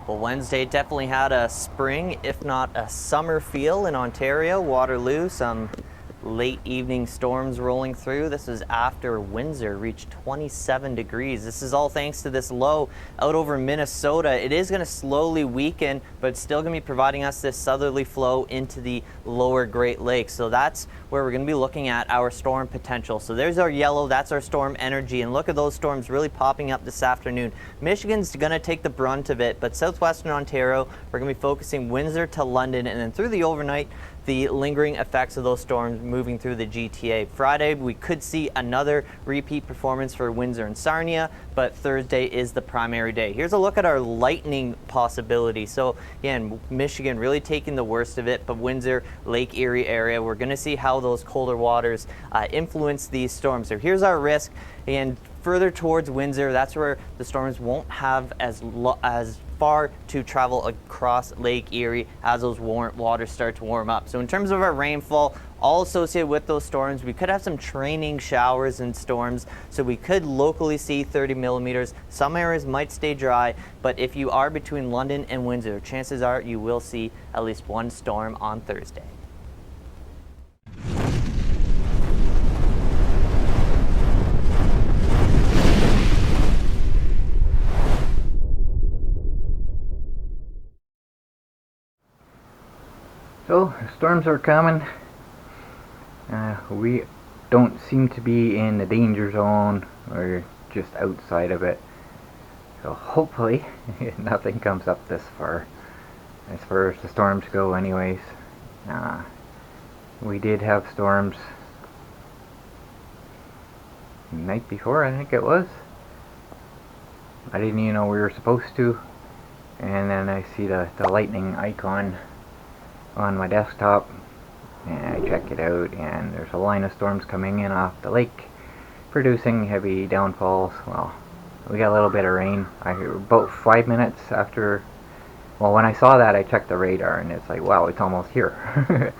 Well, Wednesday definitely had a spring, if not a summer feel in Ontario, Waterloo. Some late evening storms rolling through. This is after Windsor reached 27 degrees. This is all thanks to this low out over Minnesota. It is going to slowly weaken, but it's still going to be providing us this southerly flow into the lower Great Lakes. So that's where we're going to be looking at our storm potential. So there's our yellow, that's our storm energy, and look at those storms really popping up this afternoon. Michigan's going to take the brunt of it, but southwestern Ontario, we're going to be focusing Windsor to London, and then through the overnight, the lingering effects of those storms moving through the GTA. Friday, we could see another repeat performance for Windsor and Sarnia, but Thursday is the primary day. Here's a look at our lightning possibility. So again, Michigan really taking the worst of it, but Windsor, Lake Erie area, we're going to see how those colder waters influence these storms. So here's our risk, and further towards Windsor, that's where the storms won't have as far to travel across Lake Erie as those waters start to warm up. So in terms of our rainfall, all associated with those storms, we could have some training showers and storms. So we could locally see 30 millimeters. Some areas might stay dry, but if you are between London and Windsor, chances are you will see at least one storm on Thursday. So, storms are coming. We don't seem to be in the danger zone or just outside of it. So hopefully nothing comes up this far as the storms go anyways. We did have storms the night before, I think it was. I didn't even know we were supposed to. And then I see the lightning icon on my desktop, and I check it out, and there's a line of storms coming in off the lake, producing heavy downfalls. Well, we got a little bit of rain. I heard about 5 minutes after, well, when I saw that, I checked the radar, and it's like, wow, it's almost here.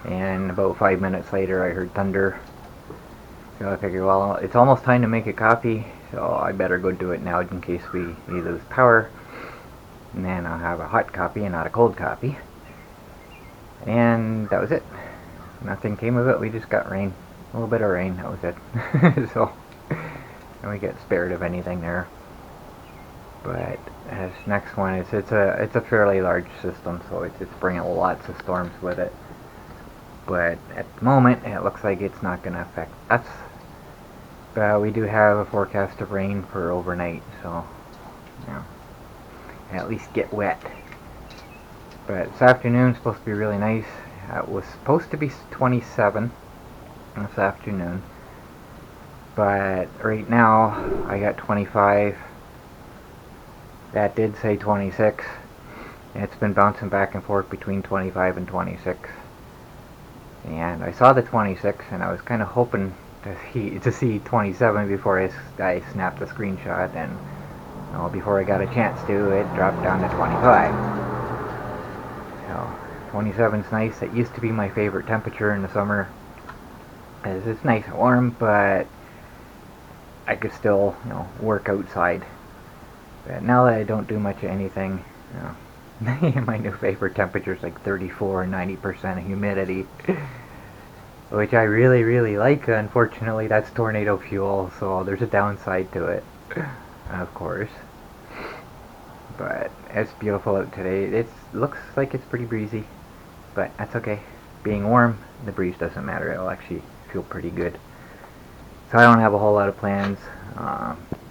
And about 5 minutes later, I heard thunder. So I figured, well, it's almost time to make a coffee, so I better go do it now in case we lose power. And then I'll have a hot coffee and not a cold coffee. And that was it. Nothing came of it. We just got rain. A little bit of rain. That was it. So, and we get spared of anything there. But this next one is it's a fairly large system, so it's bringing lots of storms with it. But at the moment, it looks like it's not going to affect us. But we do have a forecast of rain for overnight, so yeah, at least get wet. But this afternoon is supposed to be really nice. It was supposed to be 27 this afternoon, but right now I got 25. That did say 26. It's been bouncing back and forth between 25 and 26. And I saw the 26, and I was kind of hoping to see 27 before I snapped the screenshot, and before I got a chance to, it dropped down to 25. So 27 is nice. It used to be my favorite temperature in the summer, as it's nice and warm, but I could still work outside. But now that I don't do much of anything, my new favorite temperature is like 34 and 90% humidity, which I really, really like. Unfortunately, that's tornado fuel, so there's a downside to it, of course. But it's beautiful out today. It looks like it's pretty breezy, but that's okay. Being warm, the breeze doesn't matter. It'll actually feel pretty good. So I don't have a whole lot of plans.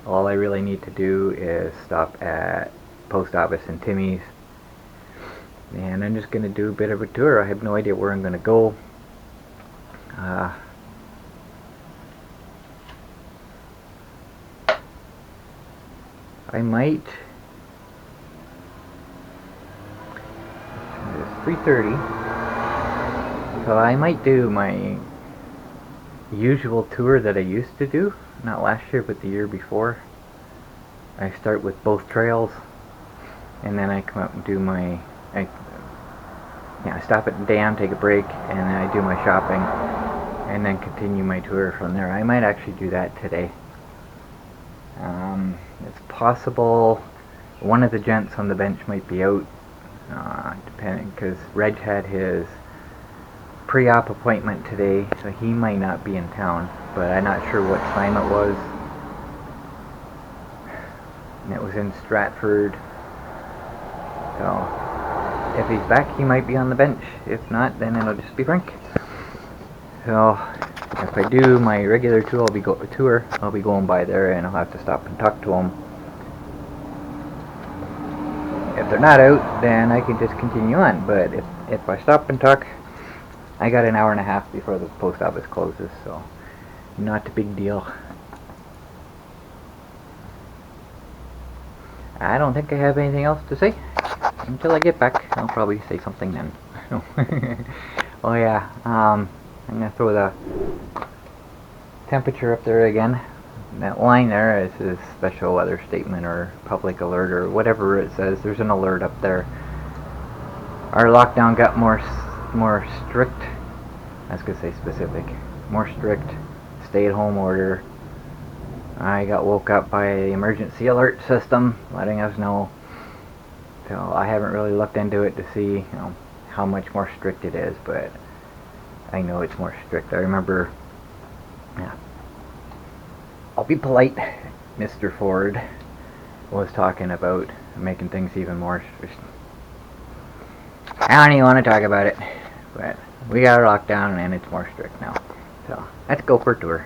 All I really need to do is stop at post office in Timmy's, and I'm just going to do a bit of a tour. I have no idea where I'm going to go. I might... It's 3:30, so I might do my usual tour that I used to do, not last year but the year before. I start with both trails, and then I come up and do I stop at the dam, take a break, and then I do my shopping, and then continue my tour from there. I might actually do that today. It's possible one of the gents on the bench might be out, depending, because Reg had his pre-op appointment today, so he might not be in town, but I'm not sure what time it was. And it was in Stratford, so if he's back, he might be on the bench. If not, then it'll just be Frank. So if I do my regular tour, I'll be going by there, and I'll have to stop and talk to them. If they're not out, then I can just continue on. But if I stop and talk, I got an hour and a half before the post office closes, so not a big deal. I don't think I have anything else to say until I get back. I'll probably say something then. Oh yeah, I'm gonna throw the temperature up there again. That line there is a special weather statement or public alert or whatever it says. There's an alert up there. Our lockdown got more strict. I was gonna say specific. More strict. Stay-at-home order. I got woke up by the emergency alert system letting us know. So I haven't really looked into it to see, how much more strict it is, but I know it's more strict. I remember, I'll be polite, Mr. Ford was talking about making things even more strict. I don't even want to talk about it, but we got a lockdown and it's more strict now. So let's go for a tour.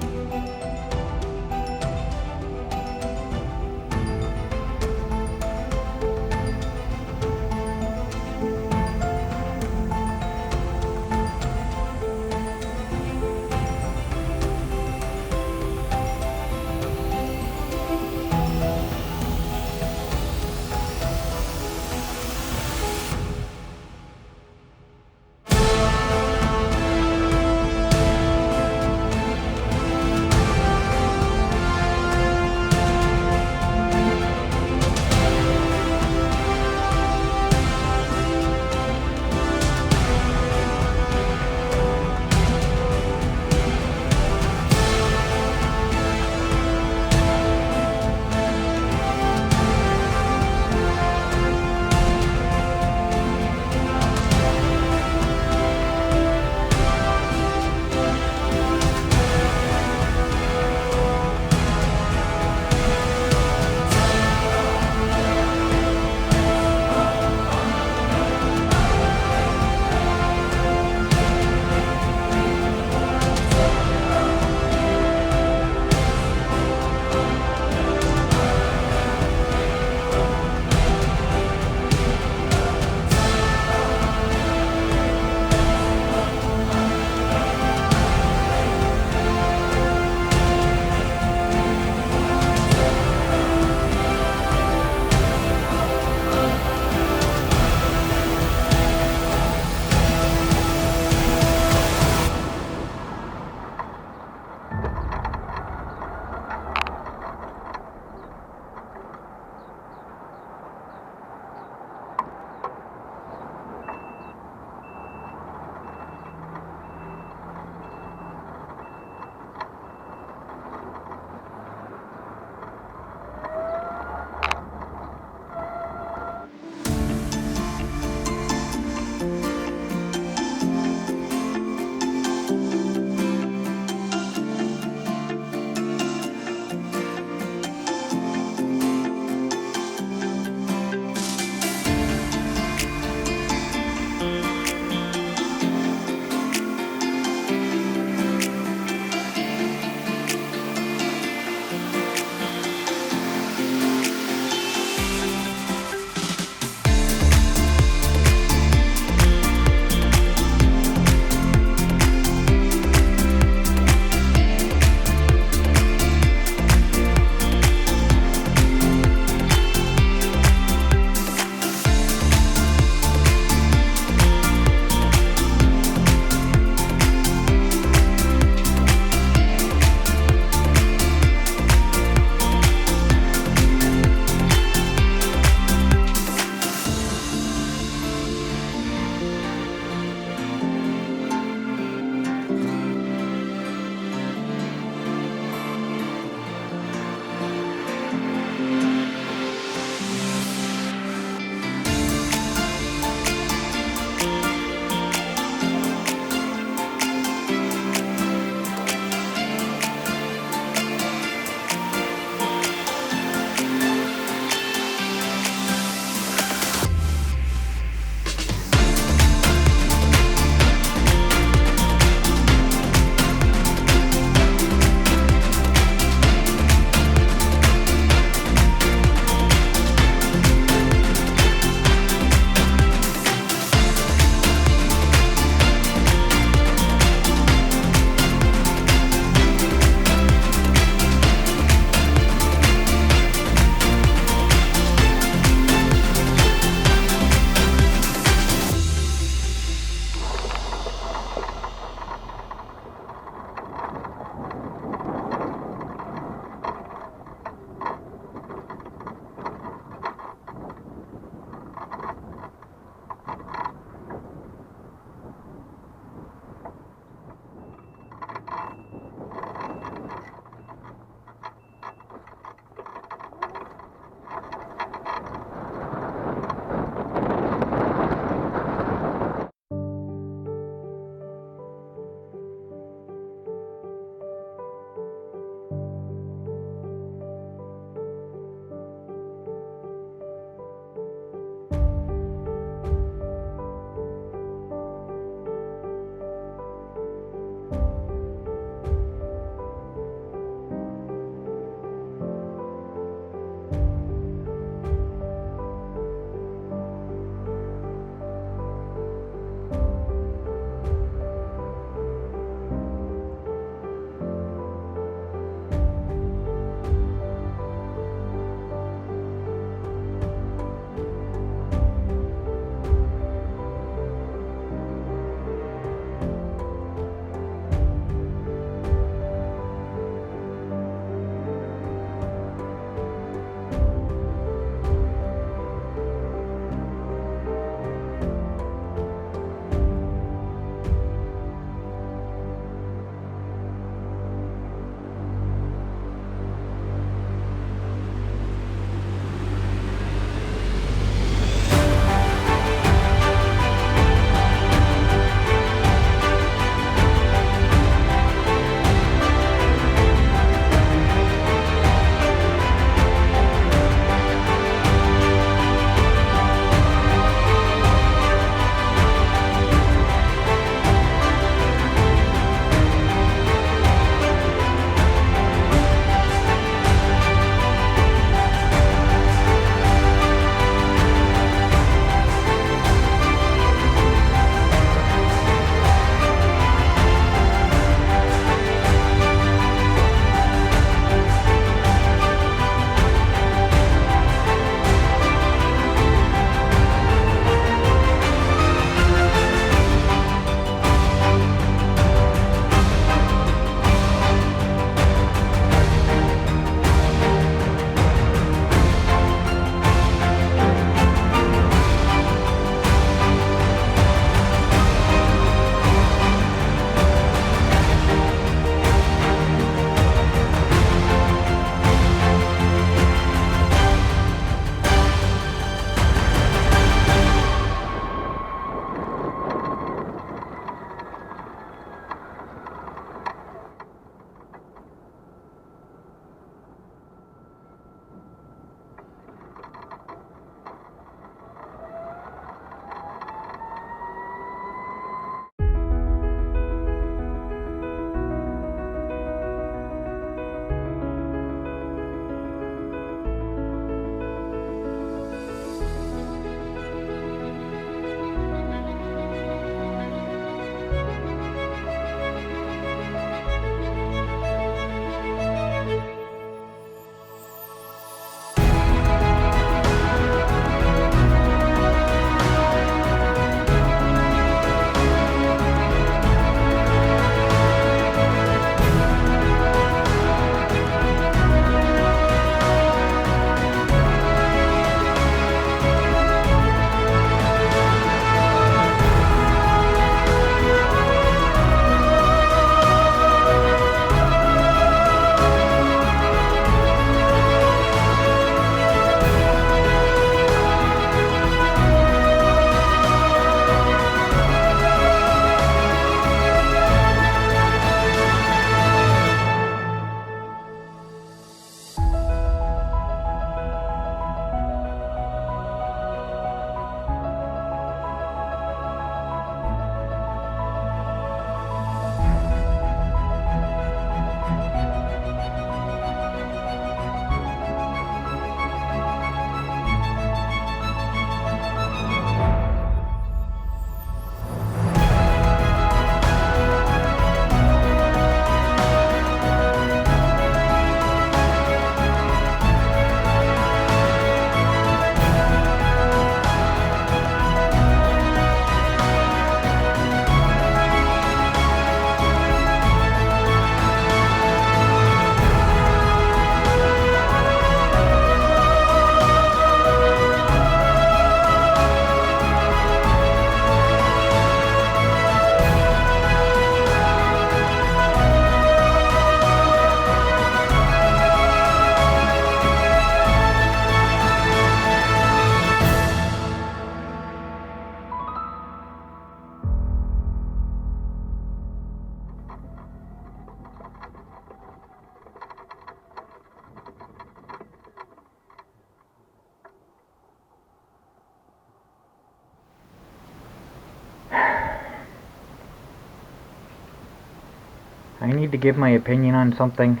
I need to give my opinion on something.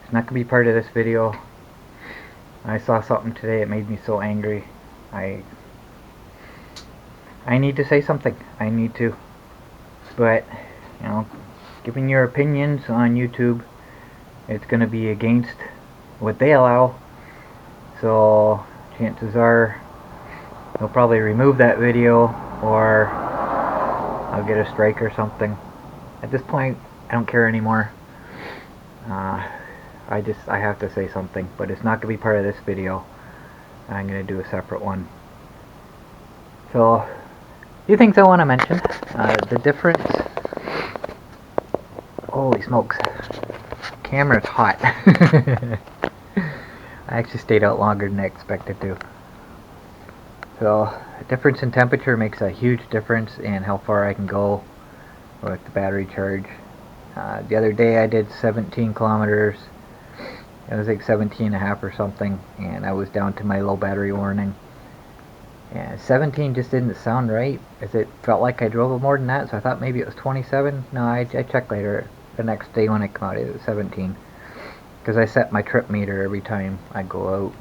It's not going to be part of this video. I saw something today, it made me so angry. I need to say something. I need to. But, you know, giving your opinions on YouTube, it's going to be against what they allow. So, chances are they'll probably remove that video, or I'll get a strike or something. At this point, I don't care anymore. I have to say something, but it's not going to be part of this video. I'm going to do a separate one. So, a few things I want to mention. The difference... Holy smokes. Camera's hot. I actually stayed out longer than I expected to. So, the difference in temperature makes a huge difference in how far I can go with the battery charge. The other day I did 17 kilometers. It was like 17 and a half or something, and I was down to my low battery warning. And 17 just didn't sound right, as it felt like I drove more than that, so I thought maybe it was 27. No, I checked later. The next day when I come out, it was 17. Because I set my trip meter every time I go out.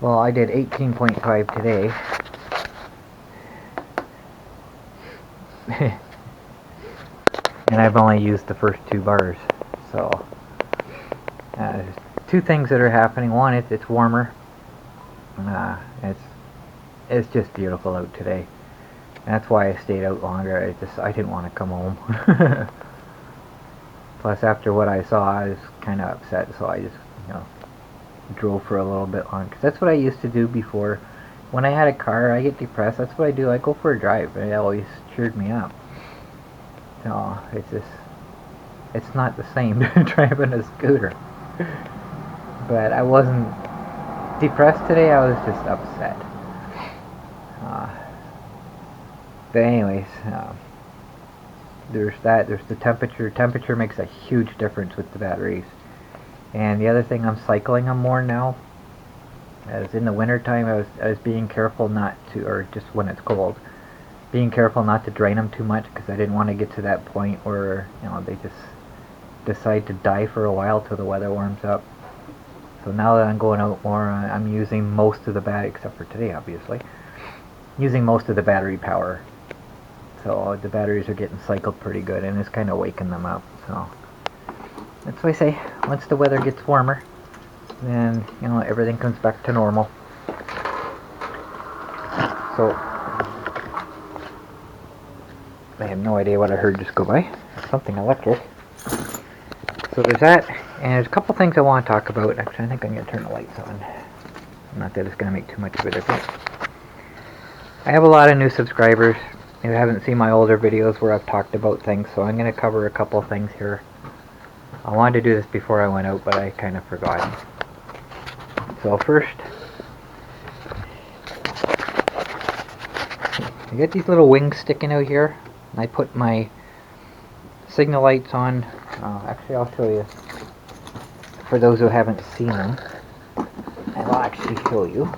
Well, I did 18.5 today. And I've only used the first 2 bars. So, two things that are happening. One, it's warmer. It's just beautiful out today. And that's why I stayed out longer. I didn't want to come home. Plus, after what I saw, I was kind of upset, so I just, drove for a little bit longer. 'Cause that's what I used to do before. When I had a car, I get depressed. That's what I do. I go for a drive. It always cheered me up. So, it's not the same driving a scooter. But I wasn't depressed today. I was just upset. But anyways, there's that. There's the temperature. Temperature makes a huge difference with the batteries. And the other thing, I'm cycling them more now. As in the winter time, I was being careful not to, or just when it's cold, being careful not to drain them too much, because I didn't want to get to that point where they just decide to die for a while till the weather warms up. So now that I'm going out more, I'm using most of the battery, except for today, obviously, using most of the battery power. So the batteries are getting cycled pretty good, and it's kind of waking them up. So that's what I say. Once the weather gets warmer, then everything comes back to normal. So I have no idea what I heard just go by. Something electric. So there's that, and there's a couple things I want to talk about. Actually, I think I'm going to turn the lights on. Not that it's going to make too much of a difference. I have a lot of new subscribers. You haven't seen my older videos where I've talked about things, so I'm going to cover a couple of things here. I wanted to do this before I went out, but I kind of forgot. So first, I got these little wings sticking out here. And I put my signal lights on. Actually, I'll show you. For those who haven't seen them, I will actually show you.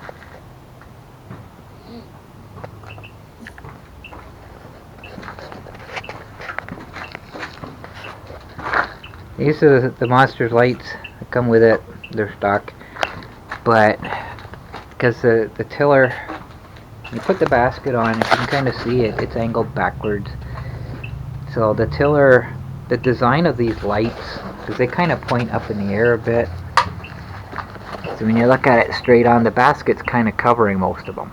These are the Monsters lights that come with it. They're stock. But because the tiller, you put the basket on, you can kind of see it's angled backwards. So the tiller, the design of these lights, because they kind of point up in the air a bit. So when you look at it straight on, the basket's kind of covering most of them.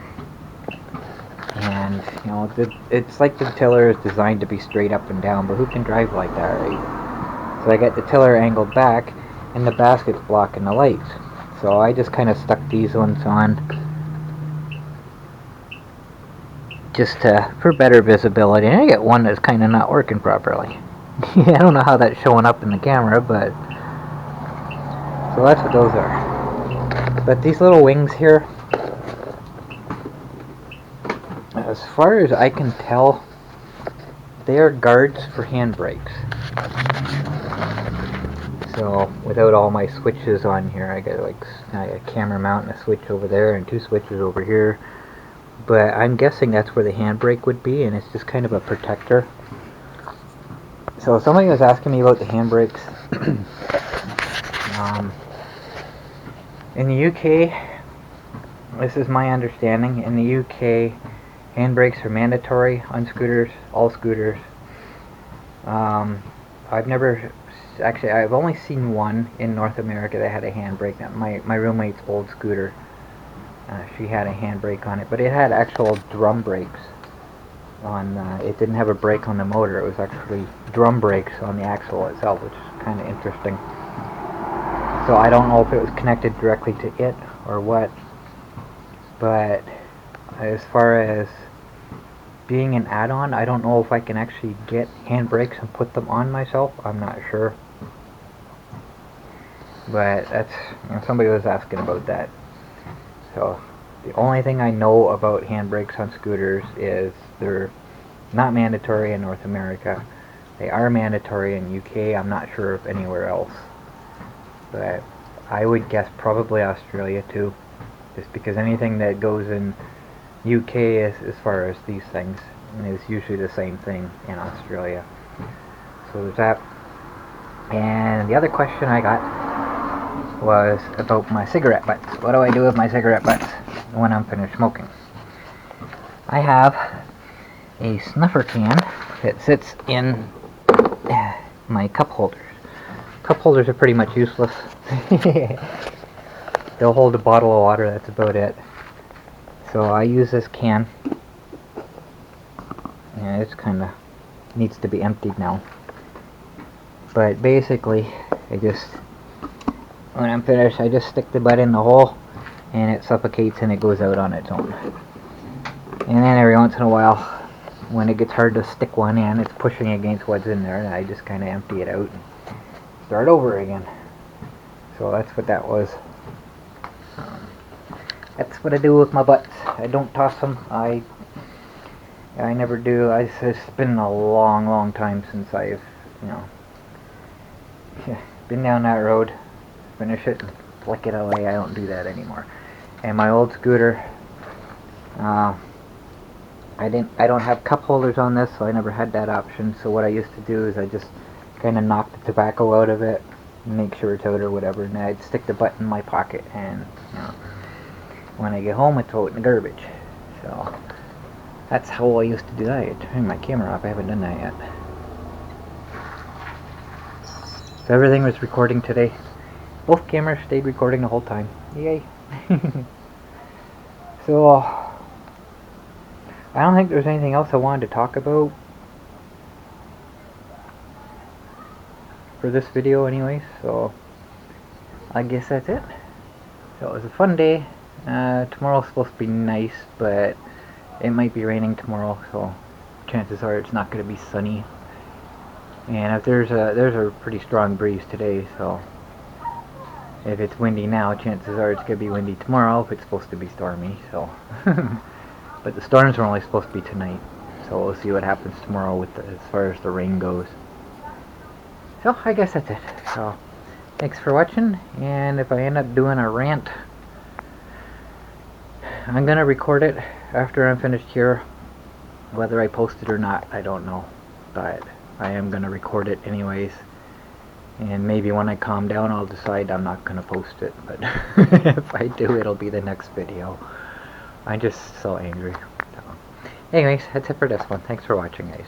And, it's like the tiller is designed to be straight up and down, but who can drive like that, right? So I got the tiller angled back, and the basket's blocking the lights. So I just kind of stuck these ones on, just for better visibility. And I got one that's kind of not working properly. I don't know how that's showing up in the camera, but... So that's what those are. But these little wings here, as far as I can tell, they are guards for handbrakes. So without all my switches on here, I got a camera mount and a switch over there and 2 switches over here. But I'm guessing that's where the handbrake would be, and it's just kind of a protector. So somebody was asking me about the handbrakes. In the UK, this is my understanding, in the UK, handbrakes are mandatory on scooters, all scooters. I've never, actually, I've only seen one in North America that had a handbrake. My roommate's old scooter, she had a handbrake on it, but it had actual drum brakes on, it didn't have a brake on the motor, it was actually drum brakes on the axle itself, which is kind of interesting. So I don't know if it was connected directly to it or what, but as far as being an add-on, I don't know if I can actually get handbrakes and put them on myself. I'm not sure. But that's, somebody was asking about that. So the only thing I know about handbrakes on scooters is they're not mandatory in North America. They are mandatory in UK. I'm not sure if anywhere else. But I would guess probably Australia too, just because anything that goes in UK as far as these things is usually the same thing in Australia. So there's that. And the other question I got was about my cigarette butts. What do I do with my cigarette butts when I'm finished smoking? I have a snuffer can that sits in my cup holders. Cup holders are pretty much useless. They'll hold a bottle of water, that's about it. So I use this can. Yeah, it's kind of needs to be emptied now. But basically, when I'm finished, I just stick the butt in the hole and it suffocates and it goes out on its own. And then every once in a while, when it gets hard to stick one in, it's pushing against what's in there, and I just kind of empty it out and start over again. So that's what that was. That's what I do with my butts. I don't toss them. I never do. It's been a long time since I've, been down that road, finish it, and flick it away. I don't do that anymore. And my old scooter, I don't have cup holders on this, so I never had that option. So what I used to do is I just kind of knock the tobacco out of it, make sure it's out or whatever, and I'd stick the butt in my pocket, and when I get home I throw it in the garbage. So that's how I used to do that. I turned my camera off. I haven't done that yet. So everything was recording today. Both cameras stayed recording the whole time. Yay. So I don't think there's anything else I wanted to talk about for this video anyways, so I guess that's it. So it was a fun day. Tomorrow's supposed to be nice, but it might be raining tomorrow, so chances are it's not going to be sunny. And if there's a pretty strong breeze today, so if it's windy now, chances are it's going to be windy tomorrow if it's supposed to be stormy. So but the storms are only supposed to be tonight, so we'll see what happens tomorrow with as far as the rain goes. So I guess that's it. So thanks for watching, and if I end up doing a rant, I'm gonna record it after I'm finished here. Whether I post it or not, I don't know, but I am gonna record it anyways. And maybe when I calm down, I'll decide I'm not gonna post it. But if I do, it'll be the next video. I'm just so angry. So, anyways, that's it for this one. Thanks for watching, guys.